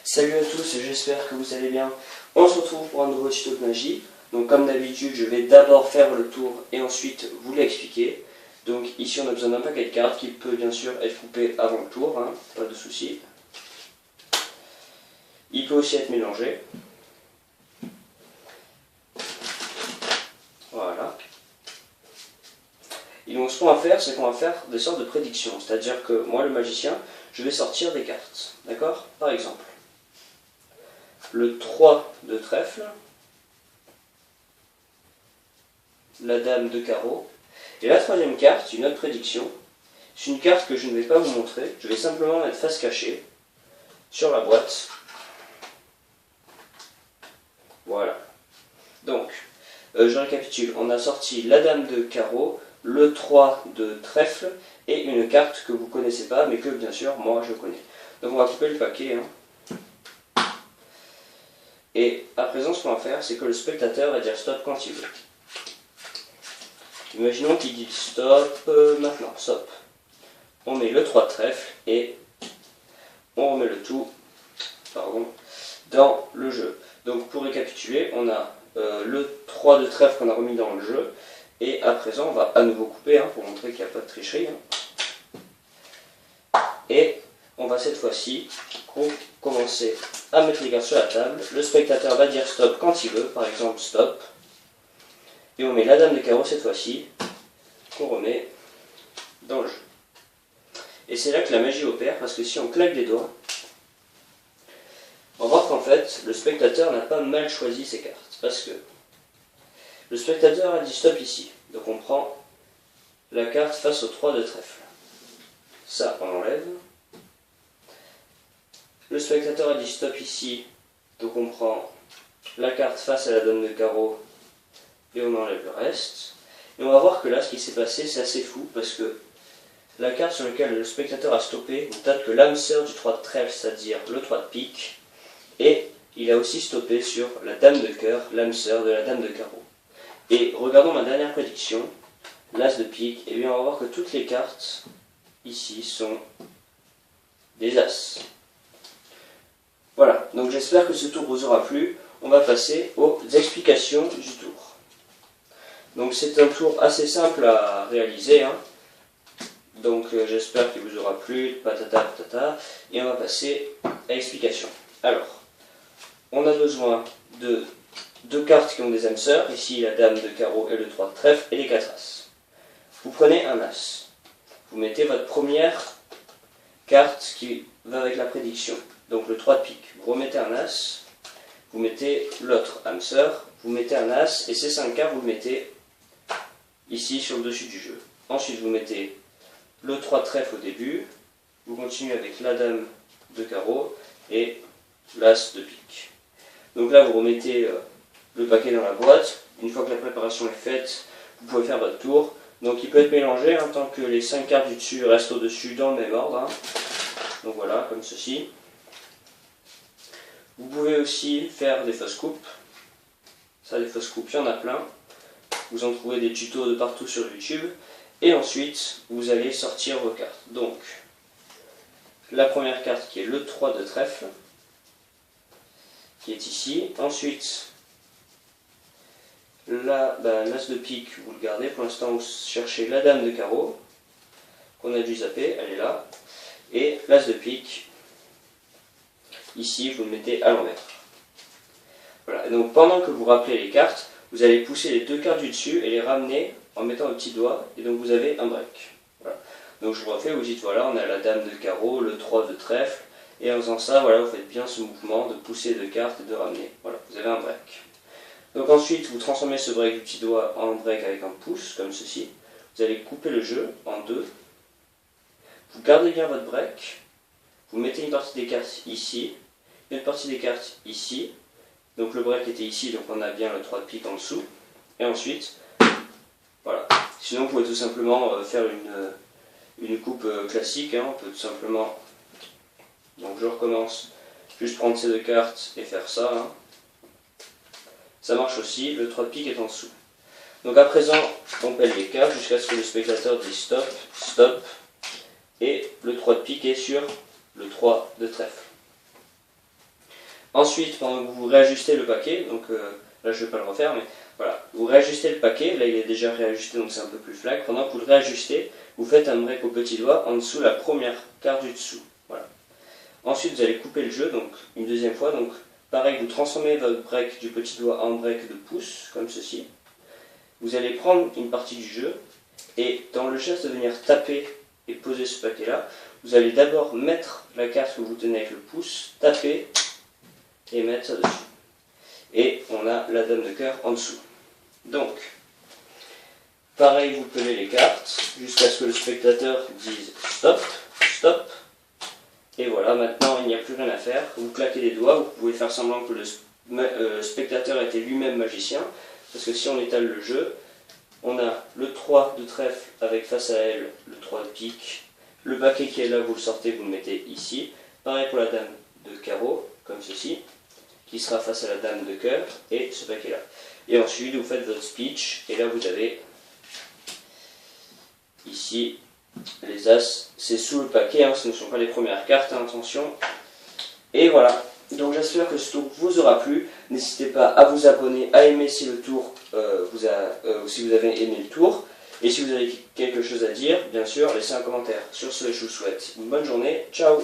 Salut à tous, j'espère que vous allez bien. On se retrouve pour un nouveau tuto de magie. Donc comme d'habitude, je vais d'abord faire le tour et ensuite vous l'expliquer. Donc ici on a besoin d'un paquet de cartes qui peut bien sûr être coupé avant le tour, hein, pas de souci. Il peut aussi être mélangé. Voilà. Et donc ce qu'on va faire, c'est qu'on va faire des sortes de prédictions. C'est-à-dire que moi le magicien, je vais sortir des cartes. D'accord? Par exemple, le 3 de trèfle, la dame de carreau, et la troisième carte, une autre prédiction. C'est une carte que je ne vais pas vous montrer, je vais simplement mettre face cachée sur la boîte. Voilà. Donc, je récapitule, on a sorti la dame de carreau, le 3 de trèfle, et une carte que vous ne connaissez pas, mais que bien sûr, moi je connais. Donc on va couper le paquet. Et à présent, ce qu'on va faire, c'est que le spectateur va dire stop quand il veut. Imaginons qu'il dit stop maintenant, stop. On met le 3 de trèfle et on remet le tout dans le jeu. Donc pour récapituler, on a le 3 de trèfle qu'on a remis dans le jeu. Et à présent, on va à nouveau couper pour montrer qu'il n'y a pas de tricherie. Et on va cette fois-ci commencer à mettre les cartes sur la table. Le spectateur va dire stop quand il veut, par exemple stop. Et on met la dame de carreau cette fois-ci, qu'on remet dans le jeu. Et c'est là que la magie opère, parce que si on claque des doigts, on va voir qu'en fait, le spectateur n'a pas mal choisi ses cartes. Parce que le spectateur a dit stop ici. Donc on prend la carte face au 3 de trèfle. Ça, on enlève. Le spectateur a dit stop ici. Donc on prend la carte face à la dame de carreau et on enlève le reste. Et on va voir que là, ce qui s'est passé, c'est assez fou, parce que la carte sur laquelle le spectateur a stoppé ne date que l'âme sœur du 3 de trèfle, c'est-à-dire le 3 de pique, et il a aussi stoppé sur la dame de cœur, l'âme sœur de la dame de carreau. Et regardons ma dernière prédiction, l'as de pique, et bien on va voir que toutes les cartes ici sont des as. Voilà, donc j'espère que ce tour vous aura plu. On va passer aux explications du tour. Donc c'est un tour assez simple à réaliser, donc j'espère qu'il vous aura plu, patata patata, et on va passer à l'explication. Alors, on a besoin de deux cartes qui ont des âmes sœurs, ici la dame de carreau et le 3 de trèfle, et les 4 as. Vous prenez un as, vous mettez votre première carte qui va avec la prédiction, donc le 3 de pique. Vous remettez un as, vous mettez l'autre âme sœur, vous mettez un as, et ces 5 cartes vous le mettez ici sur le dessus du jeu. Ensuite vous mettez le 3 de trèfle au début, vous continuez avec la dame de carreau et l'as de pique. Donc là vous remettez le paquet dans la boîte. Une fois que la préparation est faite, vous pouvez faire votre tour. Donc il peut être mélangé tant que les 5 cartes du dessus restent au dessus dans le même ordre. Donc voilà, comme ceci. Vous pouvez aussi faire des fausses coupes. Ça, des fausses coupes, il y en a plein. Vous en trouvez des tutos de partout sur YouTube. Et ensuite, vous allez sortir vos cartes. Donc, la première carte qui est le 3 de trèfle, qui est ici. Ensuite, l'as de pique, vous le gardez. Pour l'instant, vous cherchez la dame de carreau, qu'on a dû zapper, elle est là. Et l'as de pique, ici, vous le mettez à l'envers. Voilà. Et donc, pendant que vous rappelez les cartes, vous allez pousser les deux cartes du dessus et les ramener en mettant un petit doigt, et donc vous avez un break. Voilà. Donc je vous refais, vous dites voilà, on a la dame de carreau, le 3 de trèfle, et en faisant ça, voilà, vous faites bien ce mouvement de pousser deux cartes et de ramener. Voilà, vous avez un break. Donc ensuite, vous transformez ce break du petit doigt en break avec un pouce, comme ceci. Vous allez couper le jeu en deux. Vous gardez bien votre break. Vous mettez une partie des cartes ici, une partie des cartes ici. Donc le break était ici, donc on a bien le 3 de pique en dessous. Et ensuite, voilà. Sinon, vous pouvez tout simplement faire une coupe classique. On peut tout simplement... Donc je recommence, juste prendre ces deux cartes et faire ça. Ça marche aussi, le 3 de pique est en dessous. Donc à présent, on pèle les cartes jusqu'à ce que le spectateur dise stop, stop. Et le 3 de pique est sur le 3 de trèfle. Ensuite, pendant que vous réajustez le paquet, donc là je ne vais pas le refaire, mais voilà, vous réajustez le paquet, là il est déjà réajusté donc c'est un peu plus flac. Pendant que vous le réajustez, vous faites un break au petit doigt en dessous la première carte du dessous. Voilà. Ensuite vous allez couper le jeu, donc une deuxième fois, donc pareil, vous transformez votre break du petit doigt en break de pouce, comme ceci. Vous allez prendre une partie du jeu, et dans le geste de venir taper et poser ce paquet là, vous allez d'abord mettre la carte que vous tenez avec le pouce, taper et mettre ça dessus. Et on a la dame de cœur en dessous. Donc, pareil, vous pelez les cartes jusqu'à ce que le spectateur dise stop, stop. Et voilà, maintenant il n'y a plus rien à faire. Vous claquez les doigts, vous pouvez faire semblant que le spectateur était lui-même magicien. Parce que si on étale le jeu, on a le 3 de trèfle avec face à elle le 3 de pique. Le paquet qui est là, vous le sortez, vous le mettez ici. Pareil pour la dame de carreau, comme ceci, qui sera face à la dame de cœur et ce paquet là. Et ensuite vous faites votre speech et là vous avez ici les as, c'est sous le paquet, hein, ce ne sont pas les premières cartes, hein, attention. Et voilà, donc j'espère que ce tour vous aura plu. N'hésitez pas à vous abonner, à aimer si le tour si vous avez aimé le tour. Et si vous avez quelque chose à dire, bien sûr, laissez un commentaire. Sur ce, je vous souhaite une bonne journée. Ciao!